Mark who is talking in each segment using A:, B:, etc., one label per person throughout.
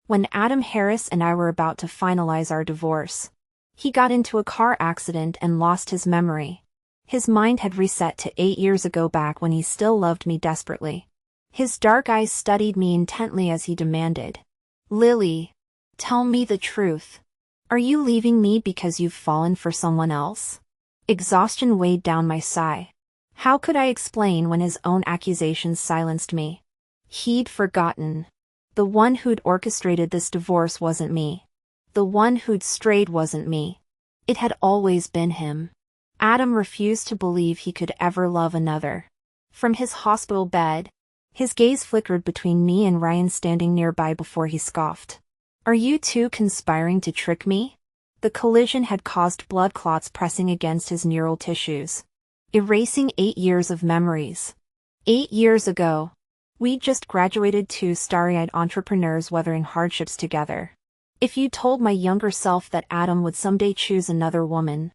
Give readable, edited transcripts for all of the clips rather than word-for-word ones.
A: when Adam Harris and I were about to finalize our divorce. He got into a car accident and lost his memory. His mind had reset to 8 years ago, back when he still loved me desperately. His dark eyes studied me intently as he demanded, "Lily, tell me the truth. Are you leaving me because you've fallen for someone else?" Exhaustion weighed down my sigh. How could I explain when his own accusations silenced me? He'd forgotten. The one who'd orchestrated this divorce wasn't me. The one who'd strayed wasn't me. It had always been him. Adam refused to believe he could ever love another. From his hospital bed, his gaze flickered between me and Ryan standing nearby before he scoffed. "Are you two conspiring to trick me?" The collision had caused blood clots pressing against his neural tissues, erasing 8 years of memories. 8 years ago, we just graduated, two starry-eyed entrepreneurs weathering hardships together. If you told my younger self that Adam would someday choose another woman,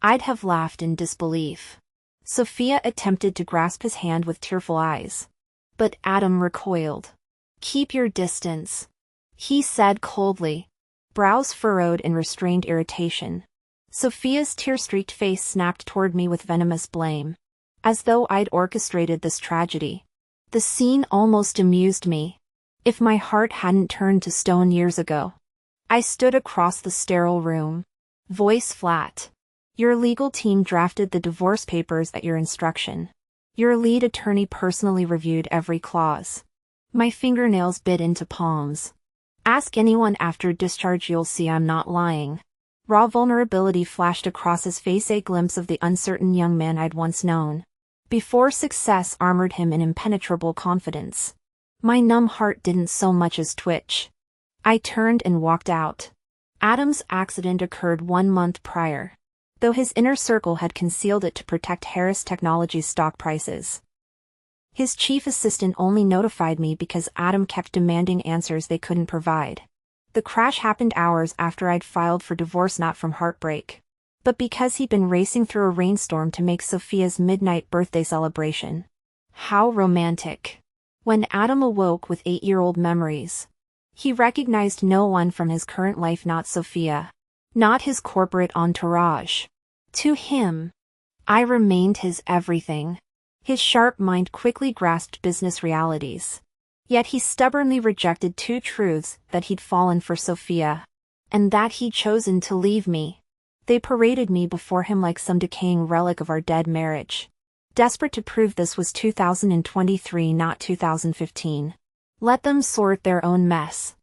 A: I'd have laughed in disbelief. Sophia attempted to grasp his hand with tearful eyes, but Adam recoiled. "Keep your distance," he said coldly, brows furrowed in restrained irritation. Sophia's tear-streaked face snapped toward me with venomous blame, as though I'd orchestrated this tragedy. The scene almost amused me. If my heart hadn't turned to stone years ago. I stood across the sterile room, voice flat. "Your legal team drafted the divorce papers at your instruction. Your lead attorney personally reviewed every clause." My fingernails bit into palms. "Ask anyone after discharge, you'll see I'm not lying." Raw vulnerability flashed across his face, a glimpse of the uncertain young man I'd once known, before success armored him in impenetrable confidence. My numb heart didn't so much as twitch. I turned and walked out. Adam's accident occurred 1 month prior, though his inner circle had concealed it to protect Harris Technologies' stock prices. His chief assistant only notified me because Adam kept demanding answers they couldn't provide. The crash happened hours after I'd filed for divorce, not from heartbreak, but because he'd been racing through a rainstorm to make Sophia's midnight birthday celebration. How romantic. When Adam awoke with 8-year-old memories, he recognized no one from his current life, not Sophia, not his corporate entourage. To him, I remained his everything. His sharp mind quickly grasped business realities. Yet he stubbornly rejected 2 truths: that he'd fallen for Sophia, and that he'd chosen to leave me. They paraded me before him like some decaying relic of our dead marriage. Desperate to prove this was 2023, not 2015. Let them sort their own mess.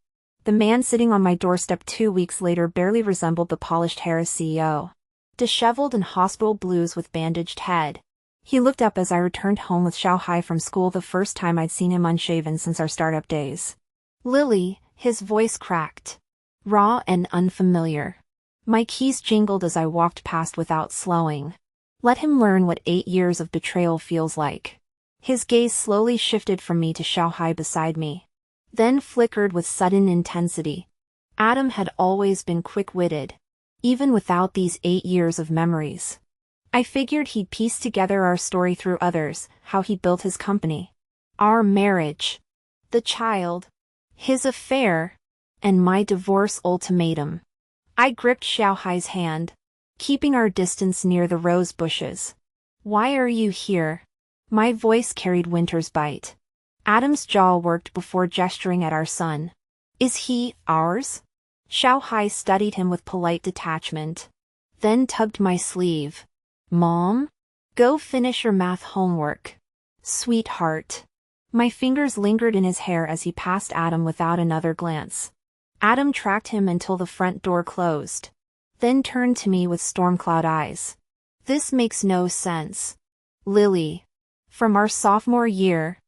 A: The man sitting on my doorstep 2 weeks later barely resembled the polished Harris CEO. Disheveled and hospital blues with bandaged head, he looked up as I returned home with Xiaohai from school, the first time I'd seen him unshaven since our startup days. "Lily," his voice cracked, raw and unfamiliar. My keys jingled as I walked past without slowing. Let him learn what 8 years of betrayal feels like. His gaze slowly shifted from me to Xiaohai beside me, then flickered with sudden intensity. Adam had always been quick-witted, even without these 8 years of memories. I figured he'd piece together our story through others, how he built his company, our marriage, the child, his affair, and my divorce ultimatum. I gripped Xiaohai's hand, keeping our distance near the rose bushes. "Why are you here?" My voice carried winter's bite. Adam's jaw worked before gesturing at our son. "Is he ours?" Xiaohai studied him with polite detachment, then tugged my sleeve. "Mom? Go finish your math homework." "Sweetheart." My fingers lingered in his hair as he passed Adam without another glance. Adam tracked him until the front door closed, then turned to me with storm-cloud eyes. "This makes no sense. Lily. From our sophomore year,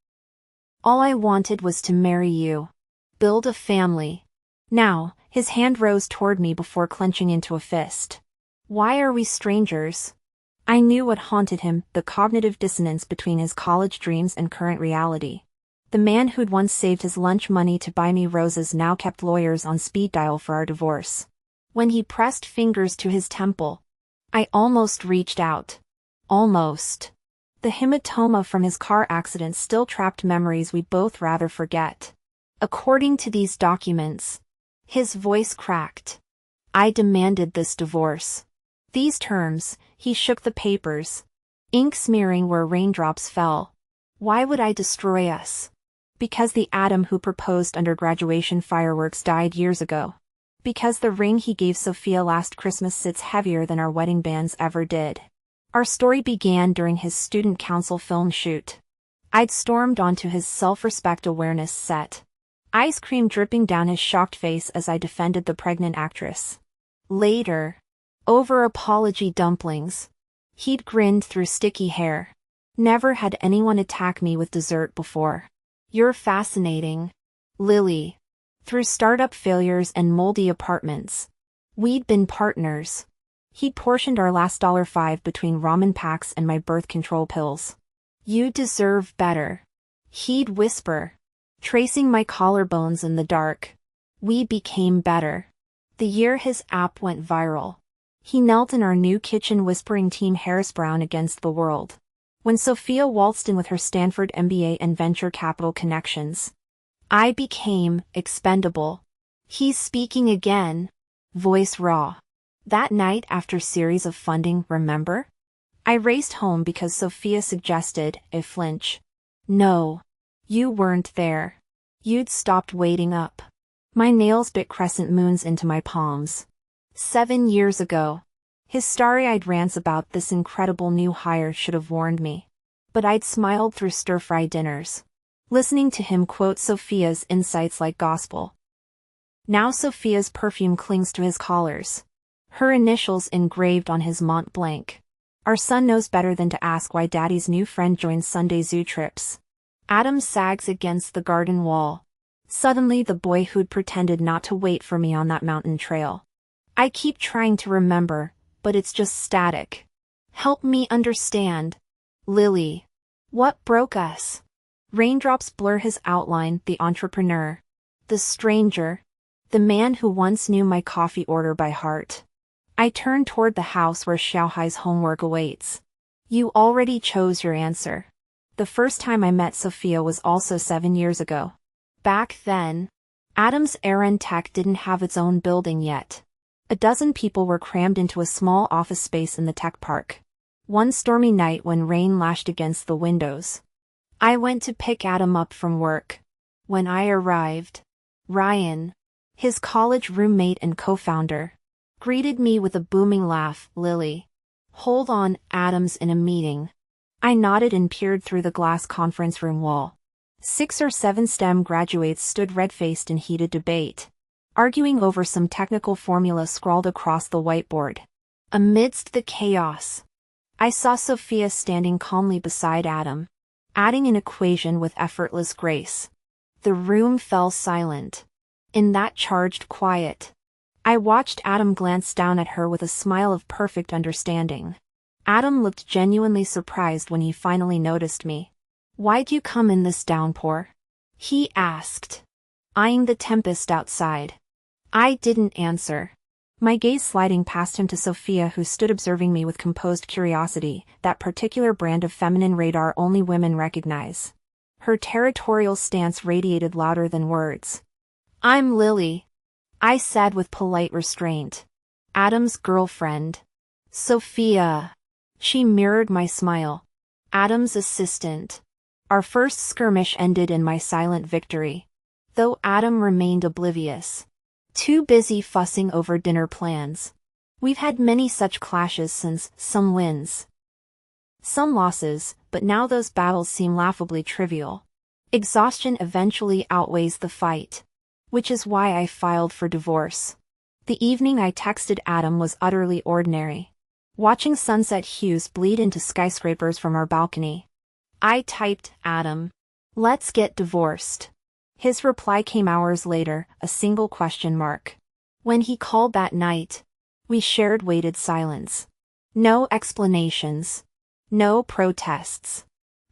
A: all I wanted was to marry you, build a family. Now," his hand rose toward me before clenching into a fist. "Why are we strangers?" I knew what haunted him, the cognitive dissonance between his college dreams and current reality. The man who'd once saved his lunch money to buy me roses now kept lawyers on speed dial for our divorce. When he pressed fingers to his temple, I almost reached out. Almost. The hematoma from his car accident still trapped memories we'd both rather forget. According to these documents, His voice cracked. I demanded this divorce. These terms, he shook the papers. Ink smearing where raindrops fell. Why would I destroy us? Because the Adam who proposed under graduation fireworks died years ago. Because the ring he gave Sophia last Christmas sits heavier than our wedding bands ever did. Our story began during his student council film shoot. I'd stormed onto his self-respect awareness set. Ice cream dripping down his shocked face as I defended the pregnant actress. Later. Over apology dumplings. He'd grinned through sticky hair. Never had anyone attack me with dessert before. You're fascinating, Lily. Through startup failures and moldy apartments. We'd been partners. He'd portioned our last $5 between ramen packs and my birth control pills. You deserve better. He'd whisper. Tracing my collarbones in the dark. We became better. The year his app went viral. He knelt in our new kitchen whispering Team Harris Brown against the world. When Sophia waltzed in with her Stanford MBA and venture capital connections. I became expendable. He's speaking again. Voice raw. That night after series of funding, remember? I raced home because Sophia suggested a flinch. No. You weren't there. You'd stopped waiting up. My nails bit crescent moons into my palms. 7 years ago. His starry-eyed rants about this incredible new hire should have warned me. But I'd smiled through stir-fry dinners. Listening to him quote Sophia's insights like gospel. Now Sophia's perfume clings to his collars. Her initials engraved on his Mont Blanc. Our son knows better than to ask why Daddy's new friend joins Sunday zoo trips. Adam sags against the garden wall. Suddenly the boy who'd pretended not to wait for me on that mountain trail. I keep trying to remember, but it's just static. Help me understand. Lily. What broke us? Raindrops blur his outline, the entrepreneur. The stranger. The man who once knew my coffee order by heart. I turn toward the house where Xiaohai's homework awaits. You already chose your answer. The first time I met Sophia was also 7 years ago. Back then, Adam's errand tech didn't have its own building yet. A dozen people were crammed into a small office space in the tech park. One stormy night when rain lashed against the windows. I went to pick Adam up from work. When I arrived, Ryan, his college roommate and co-founder, greeted me with a booming laugh. Lily. Hold on, Adam's in a meeting. I nodded and peered through the glass conference room wall. 6 or 7 STEM graduates stood red-faced in heated debate, arguing over some technical formula scrawled across the whiteboard. Amidst the chaos, I saw Sophia standing calmly beside Adam, adding an equation with effortless grace. The room fell silent. In that charged quiet, I watched Adam glance down at her with a smile of perfect understanding. Adam looked genuinely surprised when he finally noticed me. Why'd you come in this downpour? He asked, eyeing the tempest outside. I didn't answer. My gaze sliding past him to Sophia, who stood observing me with composed curiosity, that particular brand of feminine radar only women recognize. Her territorial stance radiated louder than words. I'm Lily, I said with polite restraint. Adam's girlfriend. Sophia. She mirrored my smile. Adam's assistant. Our first skirmish ended in my silent victory. Though Adam remained oblivious. Too busy fussing over dinner plans. We've had many such clashes since, some wins. Some losses, but now those battles seem laughably trivial. Exhaustion eventually outweighs the fight. Which is why I filed for divorce. The evening I texted Adam was utterly ordinary. Watching sunset hues bleed into skyscrapers from our balcony. I typed, Adam. Let's get divorced. His reply came hours later, a single question mark. When he called that night, we shared weighted silence. No explanations. No protests.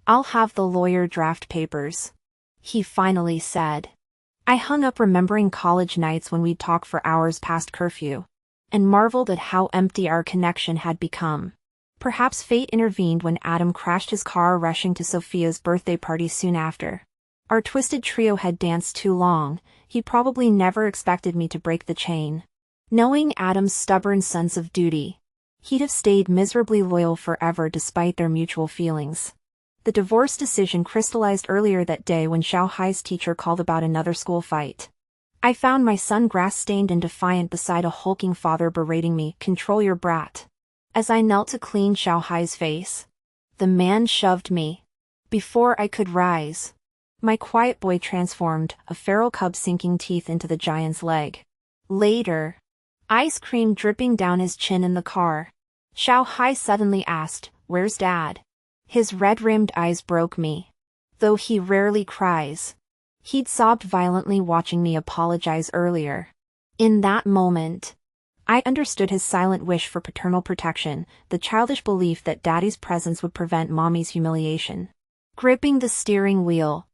A: I'll have the lawyer draft papers. He finally said. I hung up remembering college nights when we'd talk for hours past curfew, and marveled at how empty our connection had become. Perhaps fate intervened when Adam crashed his car rushing to Sophia's birthday party soon after. Our twisted trio had danced too long. He probably never expected me to break the chain. Knowing Adam's stubborn sense of duty, he'd have stayed miserably loyal forever despite their mutual feelings. The divorce decision crystallized earlier that day when Xiaohai's teacher called about another school fight. I found my son grass-stained and defiant beside a hulking father berating me, "Control your brat." As I knelt to clean Xiaohai's face, the man shoved me. Before I could rise, my quiet boy transformed, a feral cub sinking teeth into the giant's leg. Later, ice cream dripping down his chin in the car, Xiaohai suddenly asked, "Where's Dad?" His red-rimmed eyes broke me. Though he rarely cries, he'd sobbed violently watching me apologize earlier. In that moment, I understood his silent wish for paternal protection, the childish belief that Daddy's presence would prevent Mommy's humiliation. Gripping the steering wheel,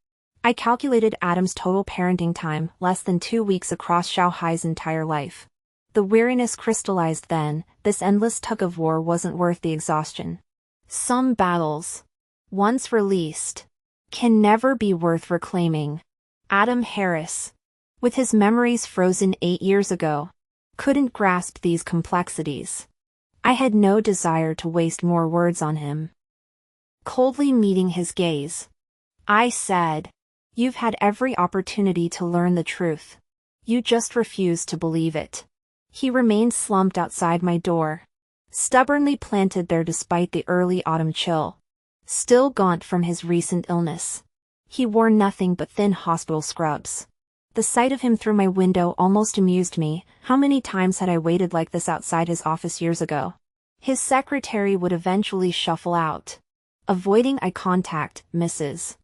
A: I calculated Adam's total parenting time, less than 2 weeks across Xiaohai's entire life. The weariness crystallized then. This endless tug-of-war wasn't worth the exhaustion. Some battles, once released, can never be worth reclaiming. Adam Harris, with his memories frozen 8 years ago, couldn't grasp these complexities. I had no desire to waste more words on him. Coldly meeting his gaze, I said, "You've had every opportunity to learn the truth. You just refuse to believe it." He remained slumped outside my door, stubbornly planted there despite the early autumn chill. Still gaunt from his recent illness, he wore nothing but thin hospital scrubs. The sight of him through my window almost amused me. How many times had I waited like this outside his office years ago? His secretary would eventually shuffle out, avoiding eye contact. "Mrs.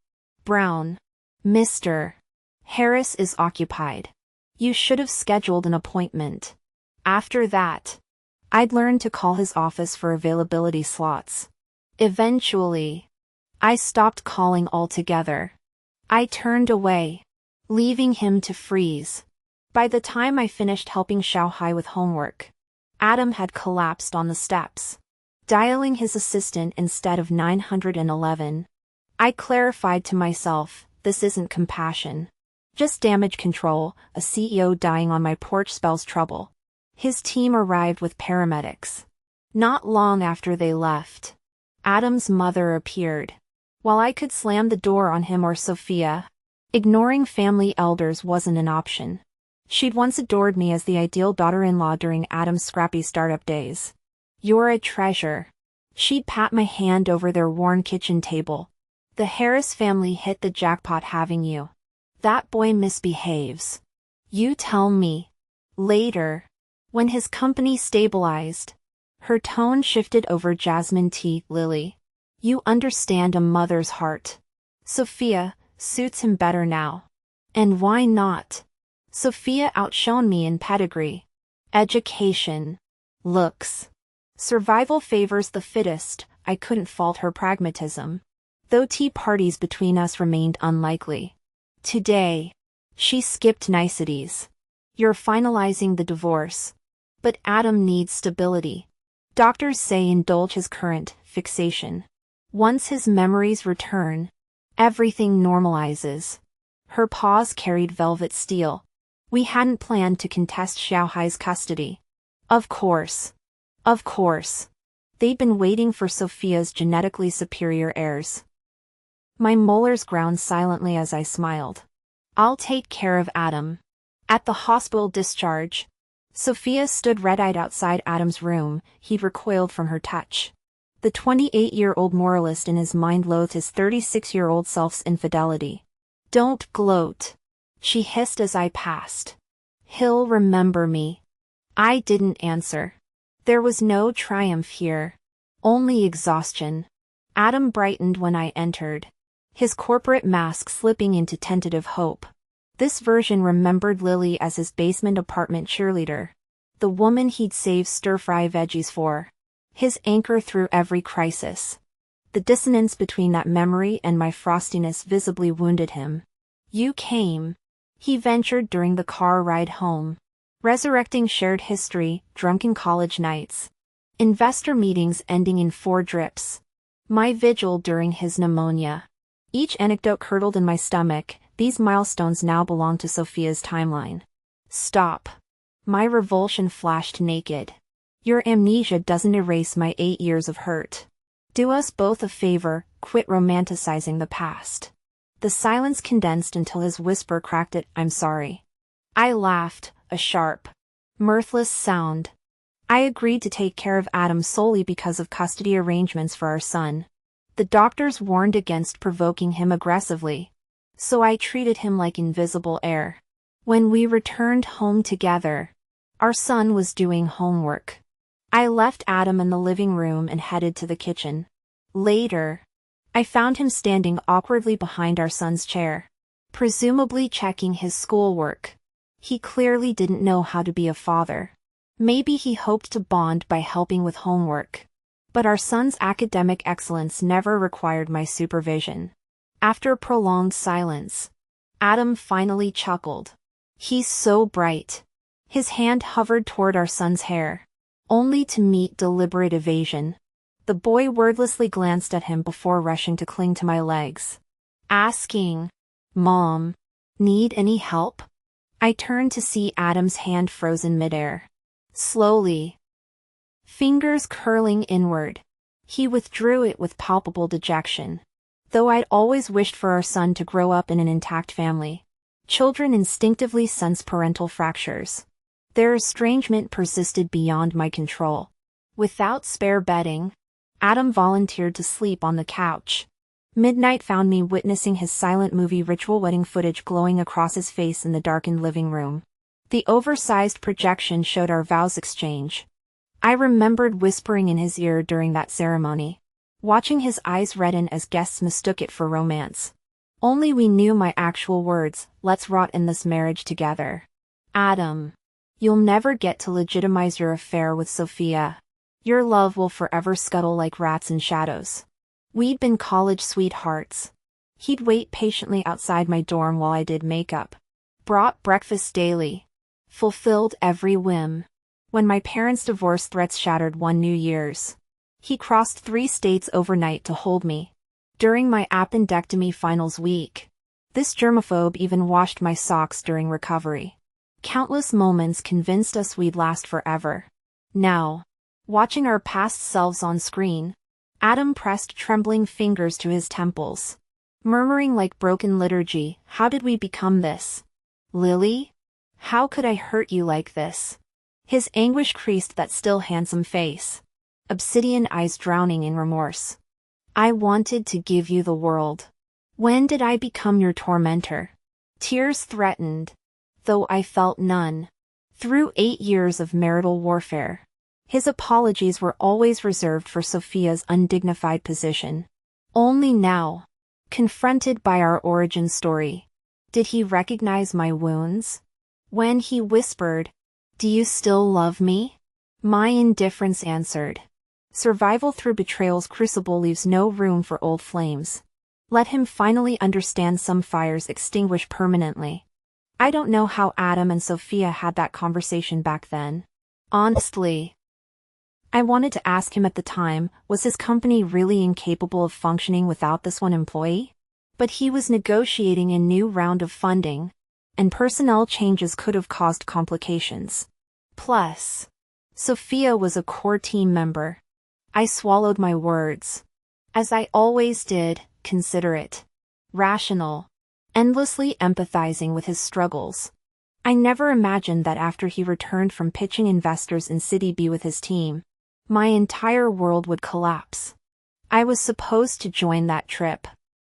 A: Brown. Mr. Harris is occupied. You should have scheduled an appointment." After that, I'd learned to call his office for availability slots. Eventually, I stopped calling altogether. I turned away, leaving him to freeze. By the time I finished helping Xiaohai with homework, Adam had collapsed on the steps, dialing his assistant instead of 911. I clarified to myself, this isn't compassion, just damage control. A CEO dying on my porch spells trouble. His team arrived with paramedics. Not long after they left, Adam's mother appeared. While I could slam the door on him or Sophia, ignoring family elders wasn't an option. She'd once adored me as the ideal daughter-in-law during Adam's scrappy startup days. "You're a treasure." She'd pat my hand over their worn kitchen table. "The Harris family hit the jackpot having you. That boy misbehaves. You tell me." Later, when his company stabilized, her tone shifted over Jasmine T. "Lily, you understand a mother's heart. Sophia suits him better now." And why not? Sophia outshone me in pedigree, education, looks. Survival favors the fittest. I couldn't fault her pragmatism, though tea parties between us remained unlikely. Today, she skipped niceties. "You're finalizing the divorce. But Adam needs stability. Doctors say indulge his current fixation. Once his memories return, everything normalizes." Her paws carried velvet steel. We hadn't planned to contest Xiaohai's custody. Of course. Of course. They'd been waiting for Sophia's genetically superior heirs. My molars ground silently as I smiled. "I'll take care of Adam." At the hospital discharge, Sophia stood red-eyed outside Adam's room. He'd recoiled from her touch. The 28-year-old moralist in his mind loathed his 36-year-old self's infidelity. "Don't gloat," she hissed as I passed. "He'll remember me." I didn't answer. There was no triumph here, only exhaustion. Adam brightened when I entered, his corporate mask slipping into tentative hope. This version remembered Lily as his basement apartment cheerleader, the woman he'd save stir-fry veggies for, his anchor through every crisis. The dissonance between that memory and my frostiness visibly wounded him. "You came," he ventured during the car ride home, resurrecting shared history, drunken college nights, investor meetings ending in 4 drips, my vigil during his pneumonia. Each anecdote curdled in my stomach. These milestones now belong to Sophia's timeline. Stop. My revulsion flashed naked. Your amnesia doesn't erase my 8 years of hurt. Do us both a favor, quit romanticizing the past. The silence condensed until his whisper cracked it, I'm sorry. I laughed, a sharp, mirthless sound. I agreed to take care of Adam solely because of custody arrangements for our son. The doctors warned against provoking him aggressively, so I treated him like invisible air. When we returned home together, our son was doing homework. I left Adam in the living room and headed to the kitchen. Later, I found him standing awkwardly behind our son's chair, presumably checking his schoolwork. He clearly didn't know how to be a father. Maybe he hoped to bond by helping with homework. But our son's academic excellence never required my supervision. After a prolonged silence, Adam finally chuckled. He's so bright. His hand hovered toward our son's hair, only to meet deliberate evasion. The boy wordlessly glanced at him before rushing to cling to my legs, asking, Mom, need any help? I turned to see Adam's hand frozen midair. Slowly, fingers curling inward, he withdrew it with palpable dejection. Though I'd always wished for our son to grow up in an intact family, children instinctively sense parental fractures. Their estrangement persisted beyond my control. Without spare bedding, Adam volunteered to sleep on the couch. Midnight found me witnessing his silent movie ritual wedding footage glowing across his face in the darkened living room. The oversized projection showed our vows exchange. I remembered whispering in his ear during that ceremony, watching his eyes redden as guests mistook it for romance. Only we knew my actual words, let's rot in this marriage together. Adam, you'll never get to legitimize your affair with Sophia. Your love will forever scuttle like rats in shadows. We'd been college sweethearts. He'd wait patiently outside my dorm while I did makeup, brought breakfast daily, fulfilled every whim. When my parents' divorce threats shattered one New Year's, he crossed 3 states overnight to hold me. During my appendectomy finals week, this germaphobe even washed my socks during recovery. Countless moments convinced us we'd last forever. Now, watching our past selves on screen, Adam pressed trembling fingers to his temples, murmuring like broken liturgy, how did we become this? Lily? How could I hurt you like this? His anguish creased that still handsome face, obsidian eyes drowning in remorse. I wanted to give you the world. When did I become your tormentor? Tears threatened, though I felt none. Through 8 years of marital warfare, his apologies were always reserved for Sophia's undignified position. Only now, confronted by our origin story, did he recognize my wounds. When he whispered, "Do you still love me?" my indifference answered, "Survival through betrayal's crucible leaves no room for old flames. Let him finally understand some fires extinguish permanently." I don't know how Adam and Sophia had that conversation back then. Honestly, I wanted to ask him at the time, was his company really incapable of functioning without this one employee? But he was negotiating a new round of funding, and personnel changes could have caused complications. Plus, Sophia was a core team member. I swallowed my words. As I always did, considerate, rational, endlessly empathizing with his struggles. I never imagined that after he returned from pitching investors in City B with his team, my entire world would collapse. I was supposed to join that trip.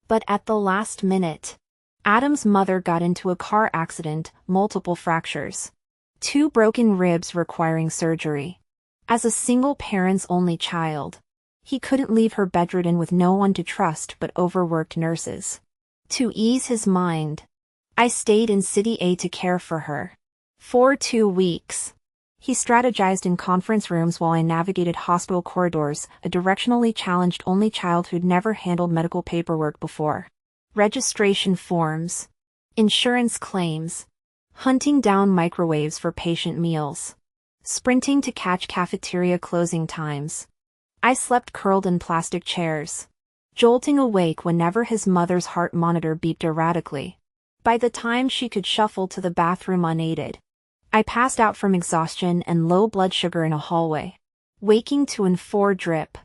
A: But at the last minute, Adam's mother got into a car accident, multiple fractures, 2 broken ribs requiring surgery. As a single parent's only child, he couldn't leave her bedridden with no one to trust but overworked nurses. To ease his mind, I stayed in City A to care for her. For 2 weeks, he strategized in conference rooms while I navigated hospital corridors, a directionally challenged only child who'd never handled medical paperwork before. Registration forms, insurance claims, hunting down microwaves for patient meals, sprinting to catch cafeteria closing times. I slept curled in plastic chairs, jolting awake whenever his mother's heart monitor beeped erratically. By the time she could shuffle to the bathroom unaided, I passed out from exhaustion and low blood sugar in a hallway. Waking to an 4 drip.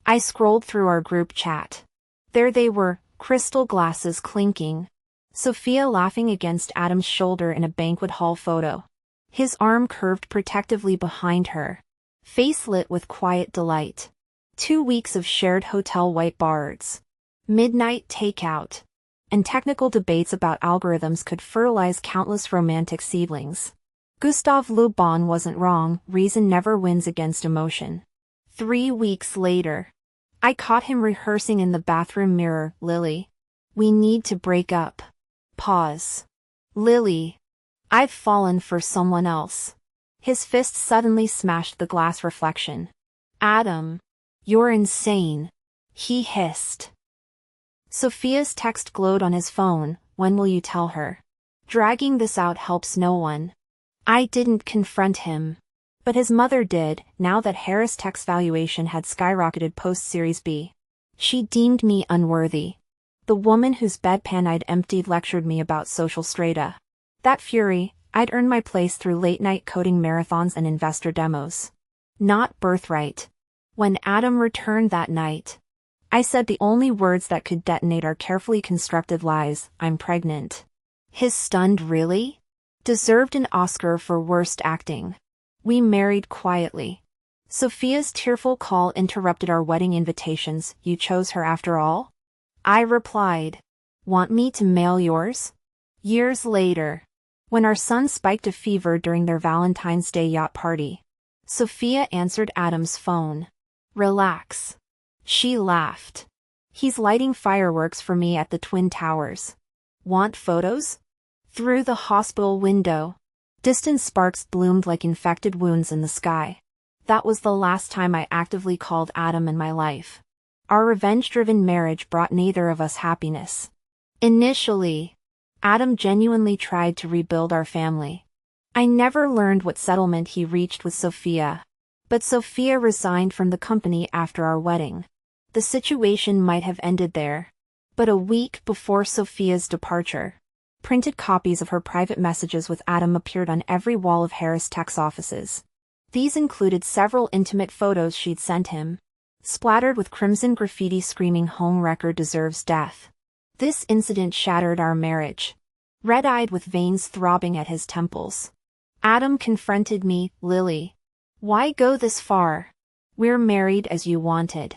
A: I scrolled through our group chat. There they were, crystal glasses clinking. Sophia laughing against Adam's shoulder in a banquet hall photo. His arm curved protectively behind her. Face lit with quiet delight. 2 weeks of shared hotel whiteboards. Midnight takeout. And technical debates about algorithms could fertilize countless romantic seedlings. Gustave Le Bon wasn't wrong, reason never wins against emotion. 3 weeks later. I caught him rehearsing in the bathroom mirror, Lily. We need to break up. Pause. Lily. I've fallen for someone else. His fist suddenly smashed the glass reflection. Adam. You're insane. He hissed. Sophia's text glowed on his phone, when will you tell her? Dragging this out helps no one. I didn't confront him. But his mother did, now that Harris Tech's valuation had skyrocketed post-Series B. She deemed me unworthy. The woman whose bedpan I'd emptied lectured me about social strata. That fury, I'd earned my place through late-night coding marathons and investor demos. Not birthright. When Adam returned that night, I said the only words that could detonate our carefully constructed lies, I'm pregnant. His stunned really? Deserved an Oscar for worst acting. We married quietly. Sophia's tearful call interrupted our wedding invitations. You chose her after all? I replied. Want me to mail yours? Years later, when our son spiked a fever during their Valentine's Day yacht party, Sophia answered Adam's phone. Relax. She laughed. He's lighting fireworks for me at the Twin Towers. Want photos? Through the hospital window, distant sparks bloomed like infected wounds in the sky. That was the last time I actively called Adam in my life. Our revenge-driven marriage brought neither of us happiness. Initially, Adam genuinely tried to rebuild our family. I never learned what settlement he reached with Sophia. But Sophia resigned from the company after our wedding. The situation might have ended there. But a week before Sophia's departure, printed copies of her private messages with Adam appeared on every wall of Harris Tech's offices. These included several intimate photos she'd sent him, splattered with crimson graffiti screaming home wrecker deserves death. This incident shattered our marriage. Red-eyed with veins throbbing at his temples, Adam confronted me, Lily. Why go this far? We're married as you wanted.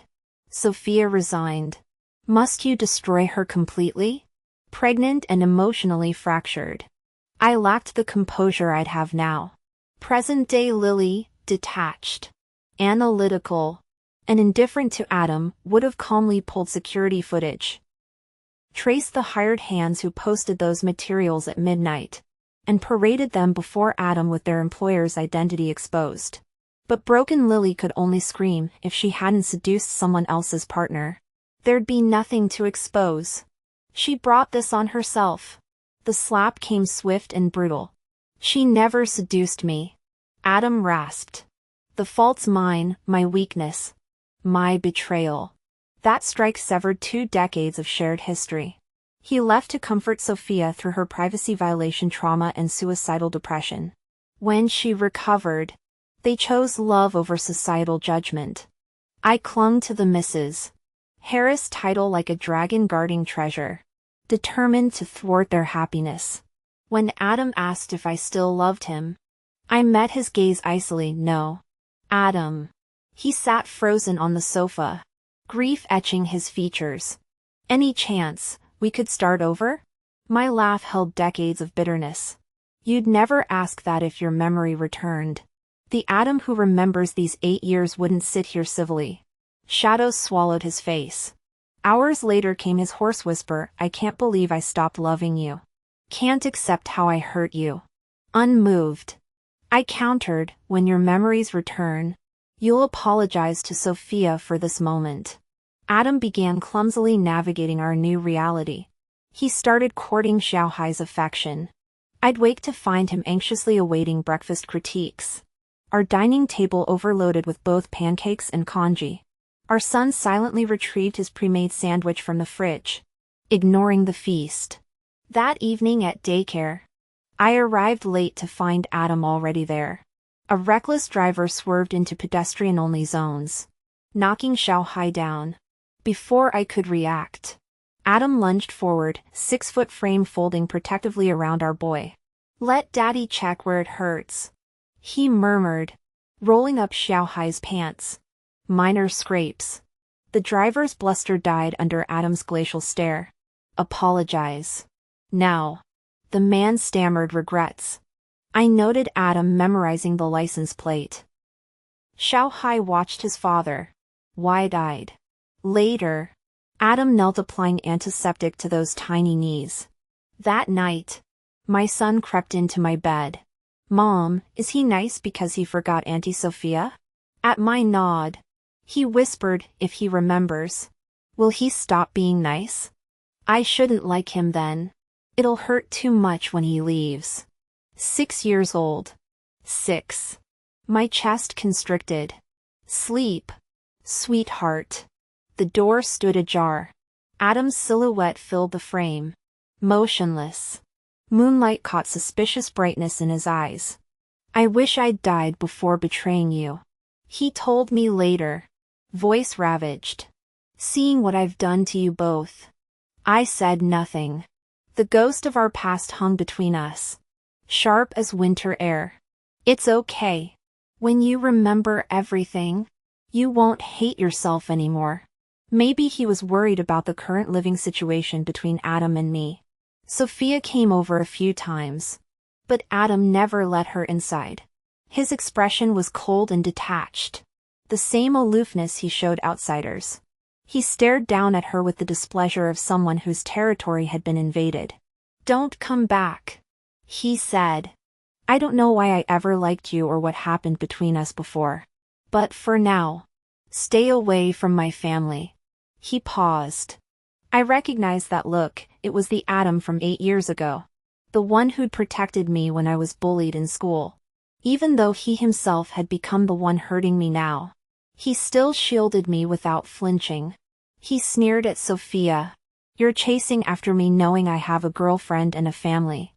A: Sophia resigned. Must you destroy her completely? Pregnant and emotionally fractured. I lacked the composure I'd have now. Present-day Lily, detached, analytical, and indifferent to Adam, would have calmly pulled security footage. Traced the hired hands who posted those materials at midnight, and paraded them before Adam with their employer's identity exposed. But broken Lily could only scream if she hadn't seduced someone else's partner. There'd be nothing to expose. She brought this on herself. The slap came swift and brutal. She never seduced me. Adam rasped. The fault's mine, my weakness. My betrayal. That strike severed 2 decades of shared history. He left to comfort Sophia through her privacy violation trauma and suicidal depression. When she recovered, they chose love over societal judgment. I clung to the Mrs. Harris title like a dragon guarding treasure, determined to thwart their happiness. When Adam asked if I still loved him, I met his gaze icily. No. Adam. He sat frozen on the sofa, grief etching his features. Any chance we could start over? My laugh held decades of bitterness. You'd never ask that if your memory returned. The Adam who remembers these 8 years wouldn't sit here civilly. Shadows swallowed his face. Hours later came his hoarse whisper, I can't believe I stopped loving you. Can't accept how I hurt you. Unmoved, I countered, when your memories return, you'll apologize to Sophia for this moment. Adam began clumsily navigating our new reality. He started courting Xiaohai's affection. I'd wake to find him anxiously awaiting breakfast critiques. Our dining table overloaded with both pancakes and congee. Our son silently retrieved his pre-made sandwich from the fridge, ignoring the feast. That evening at daycare, I arrived late to find Adam already there. A reckless driver swerved into pedestrian-only zones, knocking Xiaohai down. Before I could react, Adam lunged forward, 6-foot frame folding protectively around our boy. "Let Daddy check where it hurts," he murmured, rolling up Xiaohai's pants. Minor scrapes. The driver's bluster died under Adam's glacial stare. "Apologize now." The man stammered regrets. I noted Adam memorizing the license plate. Xiaohai watched his father, wide-eyed. Later, Adam knelt applying antiseptic to those tiny knees. That night, my son crept into my bed. "Mom, is he nice because he forgot Auntie Sophia?" At my nod, he whispered, "If he remembers, will he stop being nice? I shouldn't like him then. It'll hurt too much when he leaves." 6 years old. 6. My chest constricted. "Sleep, sweetheart." The door stood ajar. Adam's silhouette filled the frame. Motionless. Moonlight caught suspicious brightness in his eyes. "I wish I'd died before betraying you," he told me later, voice ravaged. "Seeing what I've done to you both." I said nothing. The ghost of our past hung between us, sharp as winter air. "It's okay. When you remember everything, you won't hate yourself anymore." Maybe he was worried about the current living situation between Adam and me. Sophia came over a few times, but Adam never let her inside. His expression was cold and detached, the same aloofness he showed outsiders. He stared down at her with the displeasure of someone whose territory had been invaded. "Don't come back," he said. "I don't know why I ever liked you or what happened between us before. But for now, stay away from my family." He paused. I recognized that look. It was the Adam from 8 years ago. The one who'd protected me when I was bullied in school. Even though he himself had become the one hurting me now, he still shielded me without flinching. He sneered at Sophia. "You're chasing after me knowing I have a girlfriend and a family.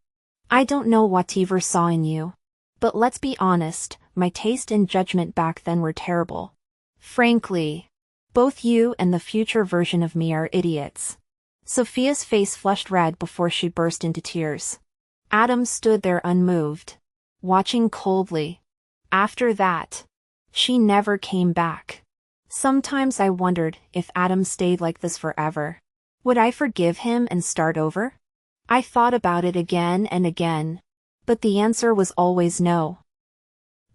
A: I don't know whatever saw in you. But let's be honest, my taste and judgment back then were terrible. Frankly, both you and the future version of me are idiots." Sophia's face flushed red before she burst into tears. Adam stood there unmoved, watching coldly. After that, she never came back. Sometimes I wondered if Adam stayed like this forever. Would I forgive him and start over? I thought about it again and again, but the answer was always no.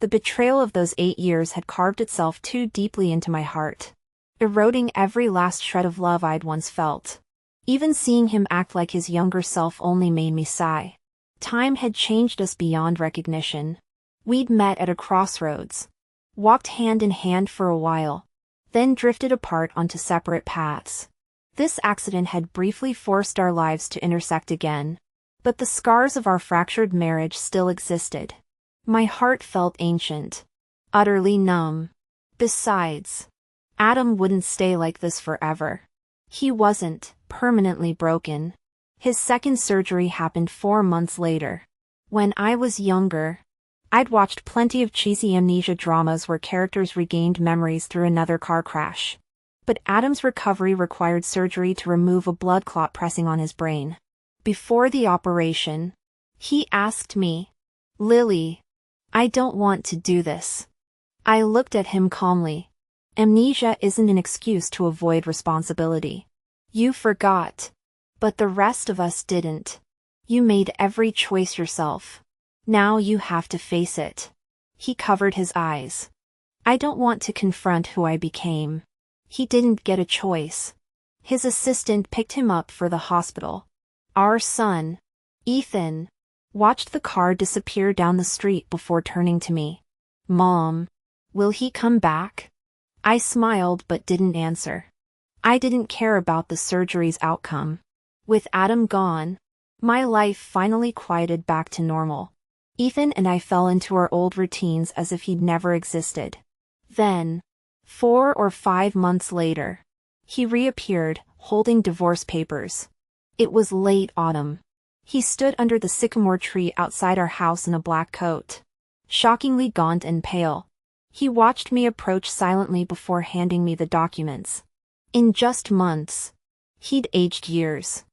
A: The betrayal of those 8 years had carved itself too deeply into my heart, eroding every last shred of love I'd once felt. Even seeing him act like his younger self only made me sigh. Time had changed us beyond recognition. We'd met at a crossroads, walked hand in hand for a while, then drifted apart onto separate paths. This accident had briefly forced our lives to intersect again, but the scars of our fractured marriage still existed. My heart felt ancient, utterly numb. Besides, Adam wouldn't stay like this forever. He wasn't permanently broken. His second surgery happened 4 months later. When I was younger, I'd watched plenty of cheesy amnesia dramas where characters regained memories through another car crash. But Adam's recovery required surgery to remove a blood clot pressing on his brain. Before the operation, he asked me, "Lily, I don't want to do this." I looked at him calmly. Amnesia isn't an excuse to avoid responsibility. You forgot. But the rest of us didn't. You made every choice yourself. Now you have to face it. He covered his eyes. I don't want to confront who I became. He didn't get a choice. His assistant picked him up for the hospital. Our son, Ethan, watched the car disappear down the street before turning to me. "Mom, will he come back?" I smiled but didn't answer. I didn't care about the surgery's outcome. With Adam gone, my life finally quieted back to normal. Ethan and I fell into our old routines as if he'd never existed. Then, 4 or 5 months later, he reappeared, holding divorce papers. It was late autumn. He stood under the sycamore tree outside our house in a black coat. Shockingly gaunt and pale. He watched me approach silently before handing me the documents. In just months. He'd aged years.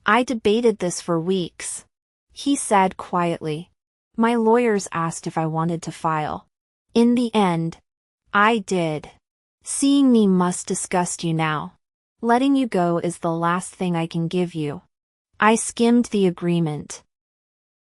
A: I debated this for weeks. He said quietly. My lawyers asked if I wanted to file. In the end, I did. Seeing me must disgust you now. Letting you go is the last thing I can give you. I skimmed the agreement.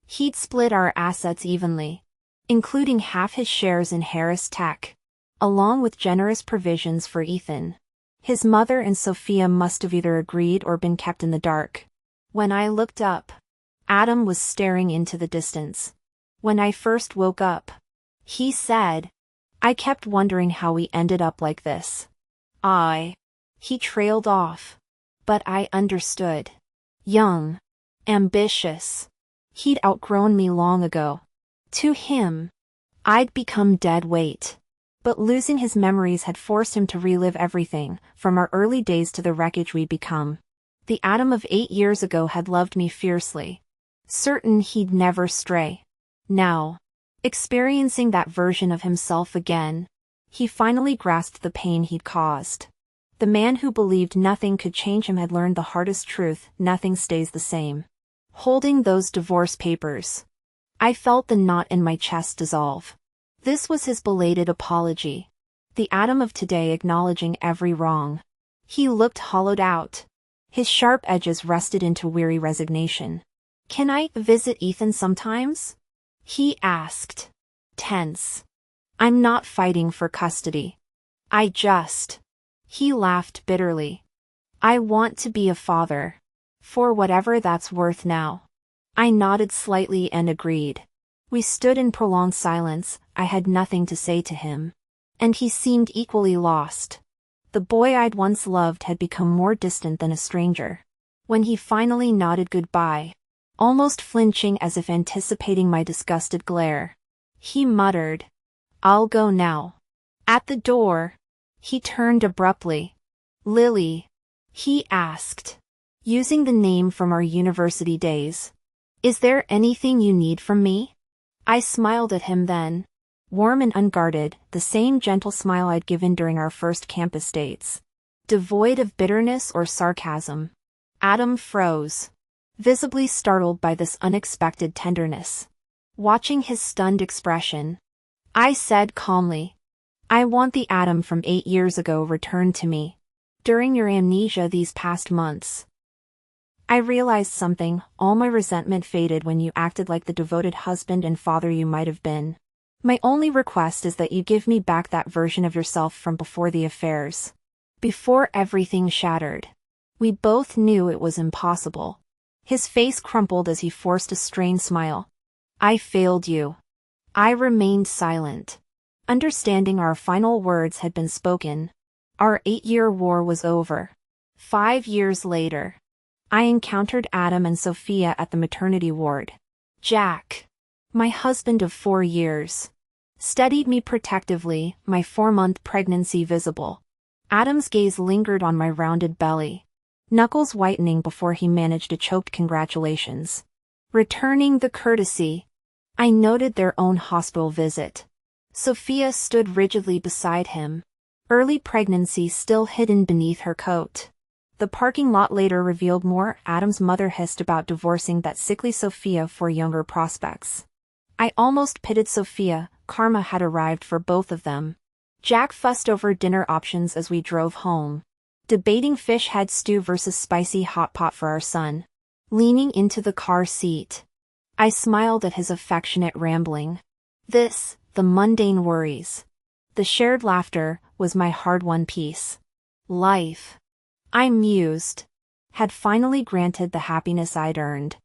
A: He'd split our assets evenly, including half his shares in Harris Tech, along with generous provisions for Ethan. His mother and Sophia must have either agreed or been kept in the dark. When I looked up, Adam was staring into the distance. When I first woke up, he said, I kept wondering how we ended up like this. He trailed off. But I understood. Young. Ambitious. He'd outgrown me long ago. To him, I'd become dead weight. But losing his memories had forced him to relive everything, from our early days to the wreckage we'd become. The Adam of 8 years ago had loved me fiercely, certain he'd never stray. Now, experiencing that version of himself again, he finally grasped the pain he'd caused. The man who believed nothing could change him had learned the hardest truth: nothing stays the same. Holding those divorce papers, I felt the knot in my chest dissolve. This was his belated apology. The Adam of today acknowledging every wrong. He looked hollowed out. His sharp edges rested into weary resignation. Can I visit Ethan sometimes? He asked. Tense. I'm not fighting for custody. He laughed bitterly. I want to be a father. For whatever that's worth now. I nodded slightly and agreed. We stood in prolonged silence. I had nothing to say to him. And he seemed equally lost. The boy I'd once loved had become more distant than a stranger. When he finally nodded goodbye, almost flinching as if anticipating my disgusted glare, he muttered, I'll go now. At the door, he turned abruptly. Lily? He asked, using the name from our university days. Is there anything you need from me? I smiled at him then. Warm and unguarded, the same gentle smile I'd given during our first campus dates. Devoid of bitterness or sarcasm. Adam froze, visibly startled by this unexpected tenderness. Watching his stunned expression, I said calmly, I want the Adam from 8 years ago returned to me. During your amnesia these past months, I realized something. All my resentment faded when you acted like the devoted husband and father you might have been. My only request is that you give me back that version of yourself from before the affairs. Before everything shattered. We both knew it was impossible. His face crumpled as he forced a strained smile. I failed you. I remained silent. Understanding our final words had been spoken. Our 8-year war was over. 5 years later, I encountered Adam and Sophia at the maternity ward. Jack, my husband of 4 years, steadied me protectively, my 4-month pregnancy visible. Adam's gaze lingered on my rounded belly, knuckles whitening before he managed a choked congratulations. Returning the courtesy, I noted their own hospital visit. Sophia stood rigidly beside him, early pregnancy still hidden beneath her coat. The parking lot later revealed more. Adam's mother hissed about divorcing that sickly Sophia for younger prospects. I almost pitied Sophia. Karma had arrived for both of them. Jack fussed over dinner options as we drove home, debating fish head stew versus spicy hot pot for our son. Leaning into the car seat, I smiled at his affectionate rambling. This, the mundane worries, the shared laughter, was my hard-won peace. Life, I mused, had finally granted the happiness I'd earned.